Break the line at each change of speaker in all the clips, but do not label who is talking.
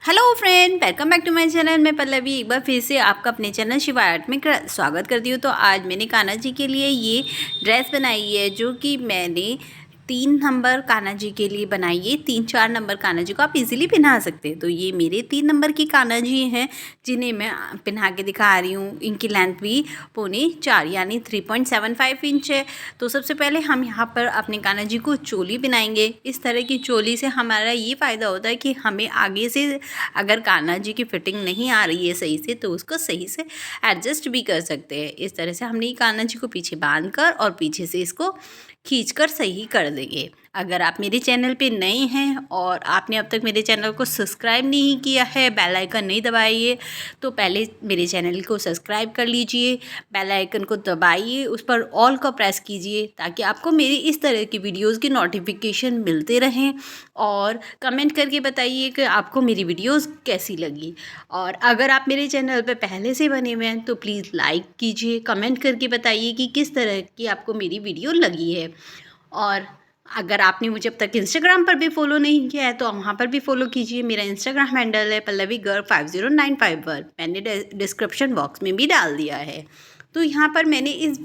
Hello friend, welcome back to my channel. मैं पल्लवी एक बार फिर से आपका अपने चैनल शिवा आर्ट में स्वागत करती हूँ। तो आज मैंने कान्हा जी के लिए ये ड्रेस बनाई है, जो कि मैंने 3 नंबर कान्हा जी के लिए बनाई है। 3-4 नंबर कान्हा जी को आप इजीली पहना सकते हैं। तो ये मेरे 3 नंबर की कान्हा जी हैं, जिन्हें मैं पहना के दिखा रही हूँ। इनकी लेंथ भी 3.25 यानी 3.75 इंच है। तो सबसे पहले हम यहाँ पर अपने कान्हा जी को चोली पहनाएंगे। इस तरह की चोली से हमारा ये फ़ायदा होता है कि हमें आगे से अगर कान्हा जी की फिटिंग नहीं आ रही है सही से, तो उसको सही से एडजस्ट भी कर सकते हैं। इस तरह से हमने ये कान्हा जी को पीछे बांध कर और पीछे से इसको खींचकर सही कर देंगे। अगर आप मेरे चैनल पे नए हैं और आपने अब तक मेरे चैनल को सब्सक्राइब नहीं किया है, बेल आइकन नहीं दबाइए, तो पहले मेरे चैनल को सब्सक्राइब कर लीजिए, बेल आइकन को दबाइए, उस पर ऑल को प्रेस कीजिए, ताकि आपको मेरी इस तरह की वीडियोस की नोटिफिकेशन मिलते रहें। और कमेंट करके बताइए कि आपको मेरी वीडियोस कैसी लगी। और अगर आप मेरे चैनल पर पहले से बने हुए हैं तो प्लीज़ लाइक कीजिए, कमेंट करके बताइए कि किस तरह की आपको मेरी वीडियो लगी है। और अगर आपने मुझे अब तक इंस्टाग्राम पर भी फॉलो नहीं किया है तो वहाँ पर भी फॉलो कीजिए। मेरा इंस्टाग्राम हैंडल है पल्लवी गर्ल 50951। मैंने डिस्क्रिप्शन बॉक्स में भी डाल दिया है। तो यहाँ पर मैंने इस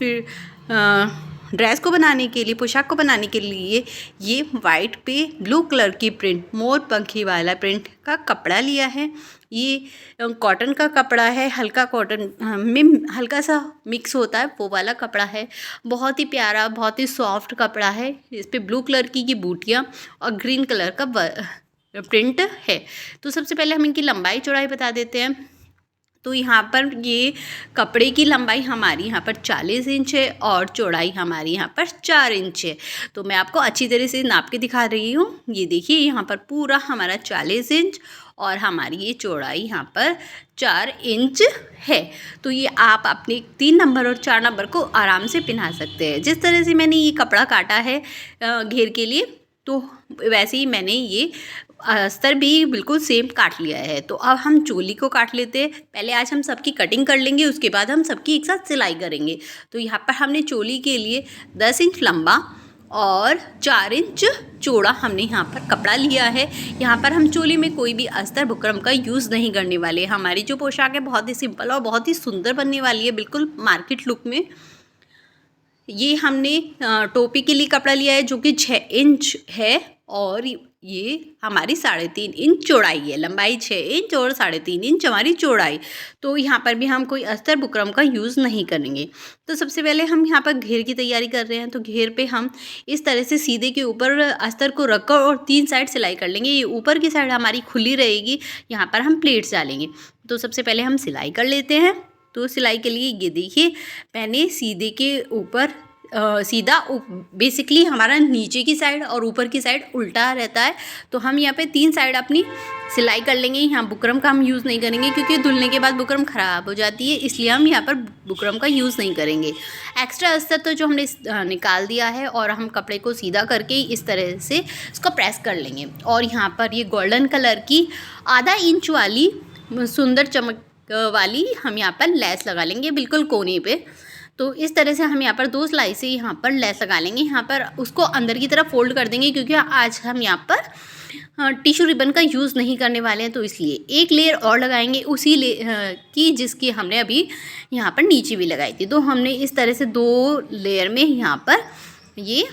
ड्रेस को बनाने के लिए, पोशाक को बनाने के लिए ये वाइट पे ब्लू कलर की प्रिंट, मोर पंखी वाला प्रिंट का कपड़ा लिया है। ये कॉटन का कपड़ा है, हल्का कॉटन में हल्का सा मिक्स होता है वो वाला कपड़ा है। बहुत ही प्यारा, बहुत ही सॉफ्ट कपड़ा है। इस पे ब्लू कलर की बूटियाँ और ग्रीन कलर का प्रिंट है। तो सबसे पहले हम इनकी लंबाई चौड़ाई बता देते हैं। तो यहाँ पर ये कपड़े की लंबाई हमारी यहाँ पर 40 इंच है और चौड़ाई हमारी यहाँ पर 4 इंच है। तो मैं आपको अच्छी तरह से नाप के दिखा रही हूँ। ये देखिए, यहाँ पर पूरा हमारा 40 इंच और हमारी ये चौड़ाई यहाँ पर 4 इंच है। तो ये आप अपने 3 नंबर और 4 नंबर को आराम से पहना सकते हैं। जिस तरह से मैंने ये कपड़ा काटा है घेर के लिए, तो वैसे ही मैंने ये अस्तर भी बिल्कुल सेम काट लिया है। तो अब हम चोली को काट लेते हैं। पहले आज हम सबकी कटिंग कर लेंगे, उसके बाद हम सबकी एक साथ सिलाई करेंगे। तो यहाँ पर हमने चोली के लिए 10 इंच लंबा और 4 इंच चौड़ा हमने यहाँ पर कपड़ा लिया है। यहाँ पर हम चोली में कोई भी अस्तर बुकरम का यूज़ नहीं करने वाले। हमारी जो पोशाक है बहुत ही सिंपल और बहुत ही सुंदर बनने वाली है, बिल्कुल मार्केट लुक में। ये हमने टोपी के लिए कपड़ा लिया है जो कि 6 इंच है और ये हमारी 3.5 इंच चौड़ाई है। लंबाई 6 इंच और 3.5 इंच हमारी चौड़ाई। तो यहाँ पर भी हम कोई अस्तर बुकरम का यूज़ नहीं करेंगे। तो सबसे पहले हम यहाँ पर घेर की तैयारी कर रहे हैं। तो घेर पे हम इस तरह से सीधे के ऊपर अस्तर को रखकर और 3 साइड सिलाई कर लेंगे। ये ऊपर की साइड हमारी खुली रहेगी, यहाँ पर हम प्लेट्स डालेंगे। तो सबसे पहले हम सिलाई कर लेते हैं। तो सिलाई के लिए ये देखिए, मैंने सीधे के ऊपर सीधा बेसिकली हमारा नीचे की साइड और ऊपर की साइड उल्टा रहता है। तो हम यहाँ पे 3 साइड अपनी सिलाई कर लेंगे। यहाँ बुकरम का हम यूज़ नहीं करेंगे क्योंकि धुलने के बाद बुकरम ख़राब हो जाती है, इसलिए हम यहाँ पर बुकरम का यूज़ नहीं करेंगे। एक्स्ट्रा अस्तर तो जो हमने निकाल दिया है और हम कपड़े को सीधा करके इस तरह से इसको प्रेस कर लेंगे। और यहाँ पर ये गोल्डन कलर की ½ इंच वाली सुंदर चमक वाली हम यहाँ पर लेस लगा लेंगे, बिल्कुल कोने पे। तो इस तरह से हम यहाँ पर 2 सिलाई से यहाँ पर लेस लगा लेंगे। यहाँ पर उसको अंदर की तरफ फोल्ड कर देंगे क्योंकि आज हम यहाँ पर टिश्यू रिबन का यूज़ नहीं करने वाले हैं। तो इसलिए एक लेयर और लगाएंगे उसी की जिसकी हमने अभी यहाँ पर नीचे भी लगाई थी। तो हमने इस तरह से 2 लेयर में यहाँ पर ये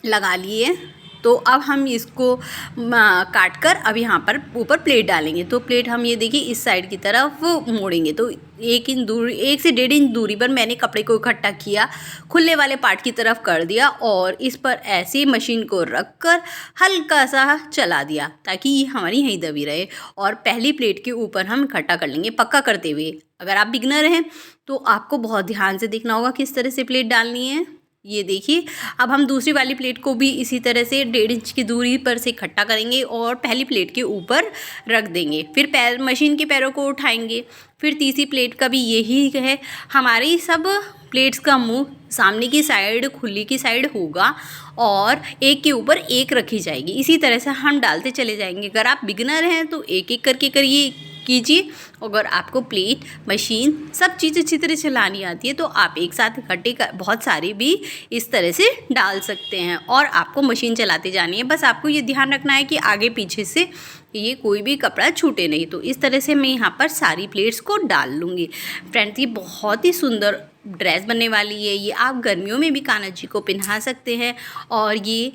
लगा लिए। तो अब हम इसको काट कर अब यहाँ पर ऊपर प्लेट डालेंगे। तो प्लेट हम ये देखिए इस साइड की तरफ मोड़ेंगे। तो 1 इंच दूरी, 1 से 1.5 इंच दूरी पर मैंने कपड़े को इकट्ठा किया, खुले वाले पार्ट की तरफ कर दिया और इस पर ऐसे मशीन को रख कर हल्का सा चला दिया ताकि ये हमारी यहीं दबी रहे। और पहली प्लेट के ऊपर हम इकट्ठा कर लेंगे, पक्का करते हुए। अगर आप बिगनर हैं तो आपको बहुत ध्यान से देखना होगा किस तरह से प्लेट डालनी है। ये देखिए, अब हम दूसरी वाली प्लेट को भी इसी तरह से 1.5 इंच की दूरी पर से इकट्ठा करेंगे और पहली प्लेट के ऊपर रख देंगे। फिर मशीन के पैरों को उठाएंगे। फिर तीसरी प्लेट का भी यही है। हमारी सब प्लेट्स का मुंह सामने की साइड, खुली की साइड होगा और एक के ऊपर एक रखी जाएगी। इसी तरह से हम डालते चले जाएंगे। अगर आप बिगिनर हैं तो एक एक करके करिए, कीजिए। अगर आपको प्लेट, मशीन सब चीज़ अच्छी तरह चलानी आती है तो आप एक साथ इकट्ठे बहुत सारी भी इस तरह से डाल सकते हैं और आपको मशीन चलाती जानी है। बस आपको ये ध्यान रखना है कि आगे पीछे से ये कोई भी कपड़ा छूटे नहीं। तो इस तरह से मैं यहाँ पर सारी प्लेट्स को डाल लूँगी। फ्रेंड्स, ये बहुत ही सुंदर ड्रेस बनने वाली है। ये आप गर्मियों में भी कान्हा जी को पहना सकते हैं और ये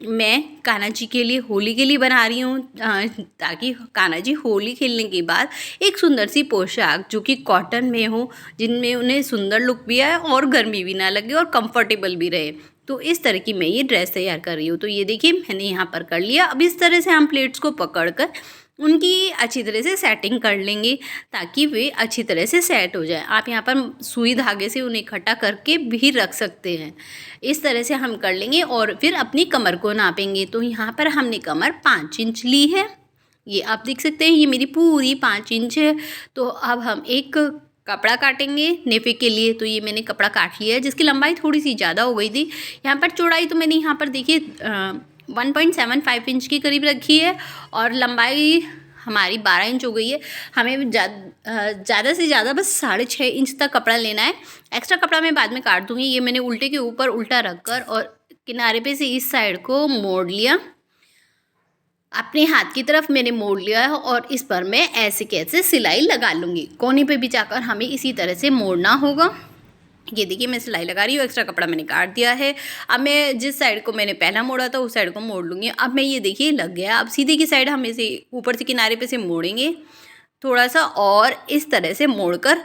मैं कान्हा जी के लिए, होली के लिए बना रही हूँ, ताकि कान्हा जी होली खेलने के बाद एक सुंदर सी पोशाक जो कि कॉटन में हो, जिनमें उन्हें सुंदर लुक भी आए और गर्मी भी ना लगे और कंफर्टेबल भी रहे। तो इस तरह की मैं ये ड्रेस तैयार कर रही हूँ। तो ये देखिए मैंने यहाँ पर कर लिया। अब इस तरह से हम प्लेट्स को पकड़कर उनकी अच्छी तरह से सेटिंग कर लेंगे ताकि वे अच्छी तरह से सेट हो जाए। आप यहाँ पर सुई धागे से उन्हें इकट्ठा करके भी रख सकते हैं। इस तरह से हम कर लेंगे और फिर अपनी कमर को नापेंगे। तो यहाँ पर हमने कमर 5 इंच ली है। ये आप देख सकते हैं, ये मेरी पूरी 5 इंच है। तो अब हम एक कपड़ा काटेंगे नेफे के लिए। तो ये मैंने कपड़ा काट लिया है, जिसकी लंबाई थोड़ी सी ज़्यादा हो गई थी। यहाँ पर चौड़ाई तो मैंने यहाँ पर देखिए 1.75 इंच के करीब रखी है और लंबाई हमारी 12 इंच हो गई है। हमें ज़्यादा से ज़्यादा बस 6.5 इंच तक कपड़ा लेना है। एक्स्ट्रा कपड़ा मैं बाद में काट दूँगी। ये मैंने उल्टे के ऊपर उल्टा रखकर और किनारे पे से इस साइड को मोड़ लिया, अपने हाथ की तरफ मैंने मोड़ लिया है और इस पर मैं ऐसे कैसे सिलाई लगा लूँगी। कोने पे भी जाकर हमें इसी तरह से मोड़ना होगा। ये देखिए मैं सिलाई लगा रही हूँ, एक्स्ट्रा कपड़ा मैंने काट दिया है। अब मैं जिस साइड को मैंने पहला मोड़ा था उस साइड को मोड़ लूँगी। अब मैं ये देखिए लग गया। अब सीधे की साइड हम इसे ऊपर से किनारे पे से मोड़ेंगे थोड़ा सा और इस तरह से मोड़कर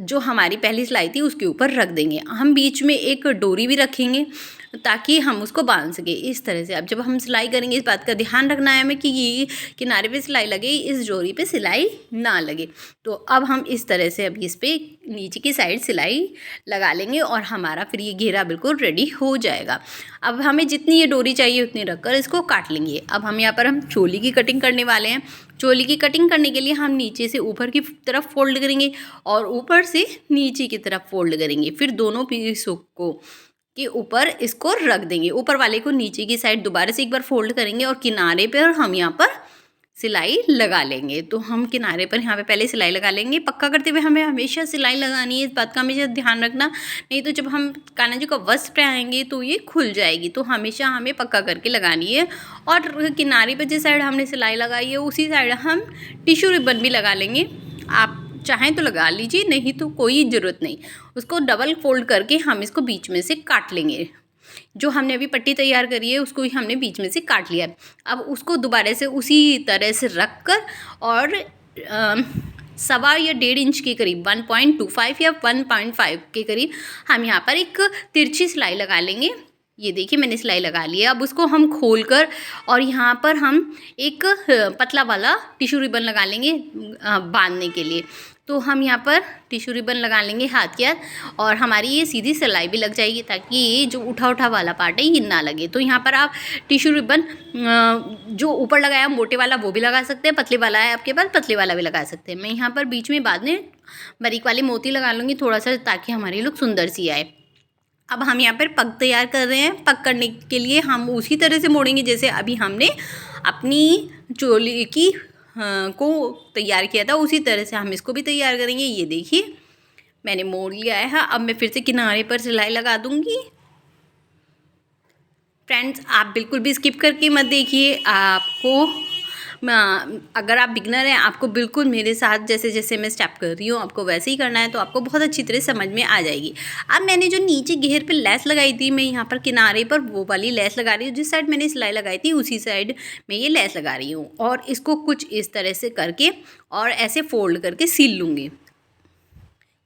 जो हमारी पहली सिलाई थी उसके ऊपर रख देंगे। हम बीच में एक डोरी भी रखेंगे ताकि हम उसको बांध सके इस तरह से। अब जब हम सिलाई करेंगे इस बात का ध्यान रखना है हमें कि ये किनारे पे सिलाई लगे, इस डोरी पे सिलाई ना लगे। तो अब हम इस तरह से अभी इस पे नीचे की साइड सिलाई लगा लेंगे और हमारा फिर ये घेरा बिल्कुल रेडी हो जाएगा। अब हमें जितनी ये डोरी चाहिए उतनी रखकर इसको काट लेंगे। अब हम यहाँ पर हम चोली की कटिंग करने वाले हैं। चोली की कटिंग करने के लिए हम नीचे से ऊपर की तरफ फोल्ड करेंगे और ऊपर से नीचे की तरफ फोल्ड करेंगे। फिर दोनों पीसों को के ऊपर इसको रख देंगे। ऊपर वाले को नीचे की साइड दोबारा से एक बार फोल्ड करेंगे और किनारे पर हम यहाँ पर सिलाई लगा लेंगे। तो हम किनारे पर यहाँ पे पहले सिलाई लगा लेंगे। पक्का करते हुए हमें हमेशा सिलाई लगानी है, इस बात का हमेशा ध्यान रखना, नहीं तो जब हम कान्हा जी को वस्त्र पहनाएंगे तो ये खुल जाएगी। तो हमेशा हमें पक्का करके लगानी है। और किनारे पर जिस साइड हमने सिलाई लगाई है उसी साइड हम टिश्यू रिबन भी लगा लेंगे। आप चाहें तो लगा लीजिए, नहीं तो कोई ज़रूरत नहीं। उसको डबल फोल्ड करके हम इसको बीच में से काट लेंगे। जो हमने अभी पट्टी तैयार करी है उसको ही हमने बीच में से काट लिया। अब उसको दोबारा से उसी तरह से रख कर और 1.25 या 1.5 इंच के करीब 1.25 या 1.5 के करीब हम यहाँ पर एक तिरछी सिलाई लगा लेंगे। ये देखिए मैंने सिलाई लगा ली है। अब उसको हम खोल कर और यहाँ पर हम एक पतला वाला टिश्यू रिबन लगा लेंगे बांधने के लिए। तो हम यहाँ पर टिश्यू रिबन लगा लेंगे हाथ के हाथ और हमारी ये सीधी सिलाई भी लग जाएगी ताकि ये जो उठा उठा वाला पार्ट है ये ना लगे। तो यहाँ पर आप टिश्यू रिबन जो ऊपर लगाया मोटे वाला वो भी लगा सकते हैं, पतले वाला है आपके पास पतले वाला भी लगा सकते हैं। मैं यहाँ पर बीच में बाद में बारीक वाली मोती लगा लूँगी थोड़ा सा ताकि हमारी लुक सुंदर सी आए। अब हम यहाँ पर पग तैयार कर रहे हैं। पग करने के लिए हम उसी तरह से मोड़ेंगे जैसे अभी हमने अपनी चोली की को तैयार किया था, उसी तरह से हम इसको भी तैयार करेंगे। ये देखिए मैंने मोड़ लिया है। अब मैं फिर से किनारे पर सिलाई लगा दूंगी। फ्रेंड्स, आप बिल्कुल भी स्किप करके मत देखिए। आपको अगर आप बिगनर हैं आपको बिल्कुल मेरे साथ जैसे जैसे मैं स्टेप कर रही हूँ आपको वैसे ही करना है, तो आपको बहुत अच्छी तरह समझ में आ जाएगी। अब मैंने जो नीचे घेर पे लेस लगाई थी मैं यहाँ पर किनारे पर वो वाली लेस लगा रही हूँ। जिस साइड मैंने सिलाई लगाई थी उसी साइड में ये लेस लगा रही हूँ और इसको कुछ इस तरह से करके और ऐसे फोल्ड करके सील लूँगी।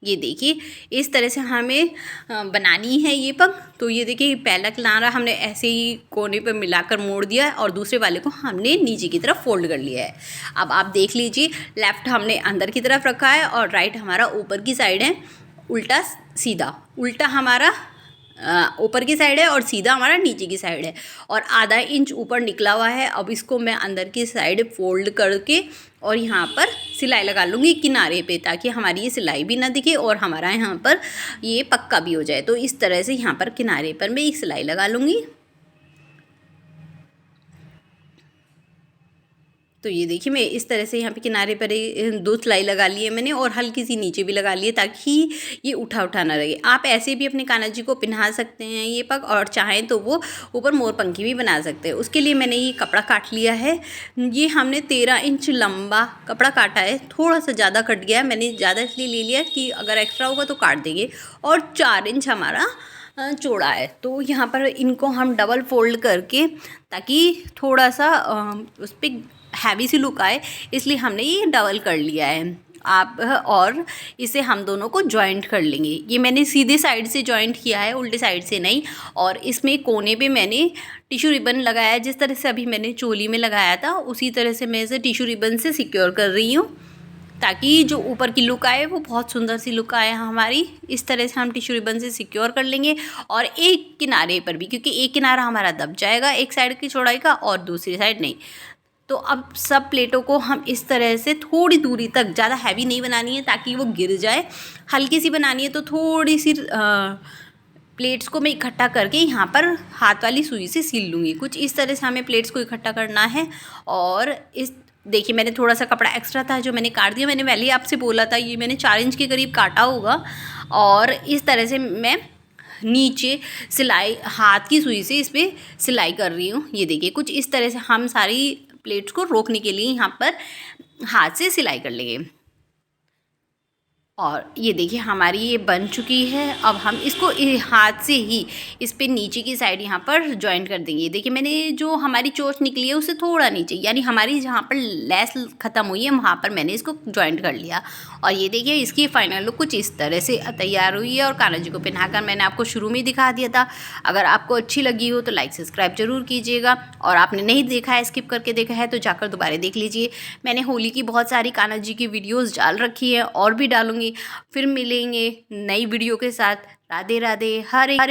ये देखिए इस तरह से हमें बनानी है ये पग। तो ये देखिए पहला किनारा हमने ऐसे ही कोने पर मिलाकर मोड़ दिया है और दूसरे वाले को हमने नीचे की तरफ फोल्ड कर लिया है। अब आप देख लीजिए लेफ़्ट हमने अंदर की तरफ रखा है और राइट हमारा ऊपर की साइड है, उल्टा सीधा। उल्टा हमारा ऊपर की साइड है और सीधा हमारा नीचे की साइड है और आधा इंच ऊपर निकला हुआ है। अब इसको मैं अंदर की साइड फोल्ड करके और यहाँ पर सिलाई लगा लूँगी किनारे पे ताकि हमारी ये सिलाई भी ना दिखे और हमारा यहाँ पर ये पक्का भी हो जाए। तो इस तरह से यहाँ पर किनारे पर मैं एक सिलाई लगा लूँगी। तो ये देखिए मैं इस तरह से यहाँ पे किनारे पर 2 सिलाई लगा ली है मैंने और हल्की सी नीचे भी लगा ली है ताकि ये उठा उठा ना लगे। आप ऐसे भी अपने कान्हा जी को पहना सकते हैं ये पग, और चाहें तो वो ऊपर मोरपंखी भी बना सकते हैं। उसके लिए मैंने ये कपड़ा काट लिया है। ये हमने 13 इंच लंबा कपड़ा काटा है, थोड़ा सा ज़्यादा कट गया है, मैंने ज़्यादा इसलिए ले लिया कि अगर एक्स्ट्रा होगा तो काट देंगे। और 4 इंच हमारा चौड़ा है। तो यहाँ पर इनको हम डबल फोल्ड करके ताकि थोड़ा सा उस पर हैवी सी लुक आए, इसलिए हमने ये डबल कर लिया है। आप और इसे हम दोनों को जॉइंट कर लेंगे। ये मैंने सीधे साइड से जॉइंट किया है, उल्टे साइड से नहीं। और इसमें कोने पे मैंने टिश्यू रिबन लगाया है, जिस तरह से अभी मैंने चोली में लगाया था उसी तरह से मैं इसे टिश्यू रिबन से सिक्योर कर रही हूँ ताकि जो ऊपर की लुक आए वो बहुत सुंदर सी लुक आए हमारी। इस तरह से हम टिश्यू रिबन से सिक्योर कर लेंगे। और एक किनारे पर भी, क्योंकि एक किनारा हमारा दब जाएगा एक साइड की चौड़ाई का और दूसरी साइड नहीं। तो अब सब प्लेटों को हम इस तरह से थोड़ी दूरी तक, ज़्यादा हैवी नहीं बनानी है ताकि वो गिर जाए, हल्की सी बनानी है। तो थोड़ी सी प्लेट्स को मैं इकट्ठा करके यहाँ पर हाथ वाली सुई से सील लूँगी। कुछ इस तरह से हमें प्लेट्स को इकट्ठा करना है। और इस देखिए मैंने थोड़ा सा कपड़ा एक्स्ट्रा था जो मैंने काट दिया। मैंने पहले ही आपसे बोला था ये मैंने 4 इंच के करीब काटा होगा। और इस तरह से मैं नीचे सिलाई हाथ की सुई से इस पर सिलाई कर रही हूँ। ये देखिए कुछ इस तरह से हम सारी प्लेट्स को रोकने के लिए यहाँ पर हाथ से सिलाई कर लेंगे। और ये देखिए हमारी ये बन चुकी है। अब हम इसको हाथ से ही इस पे नीचे की साइड यहाँ पर जॉइंट कर देंगे। देखिए मैंने जो हमारी चोंच निकली है उससे थोड़ा नीचे, यानी हमारी जहाँ पर लेस ख़त्म हुई है वहाँ पर मैंने इसको जॉइंट कर लिया। और ये देखिए इसकी फाइनल लुक कुछ इस तरह से तैयार हुई है। और कान्हा जी को पहनाकर मैंने आपको शुरू में दिखा दिया था। अगर आपको अच्छी लगी हो तो लाइक सब्सक्राइब जरूर कीजिएगा, और आपने नहीं देखा है, स्किप करके देखा है तो जाकर दोबारा देख लीजिए। मैंने होली की बहुत सारी कान्हा जी की वीडियोज़ डाल रखी है और भी डालूँगी। फिर मिलेंगे नई वीडियो के साथ। राधे राधे, हरे हरे।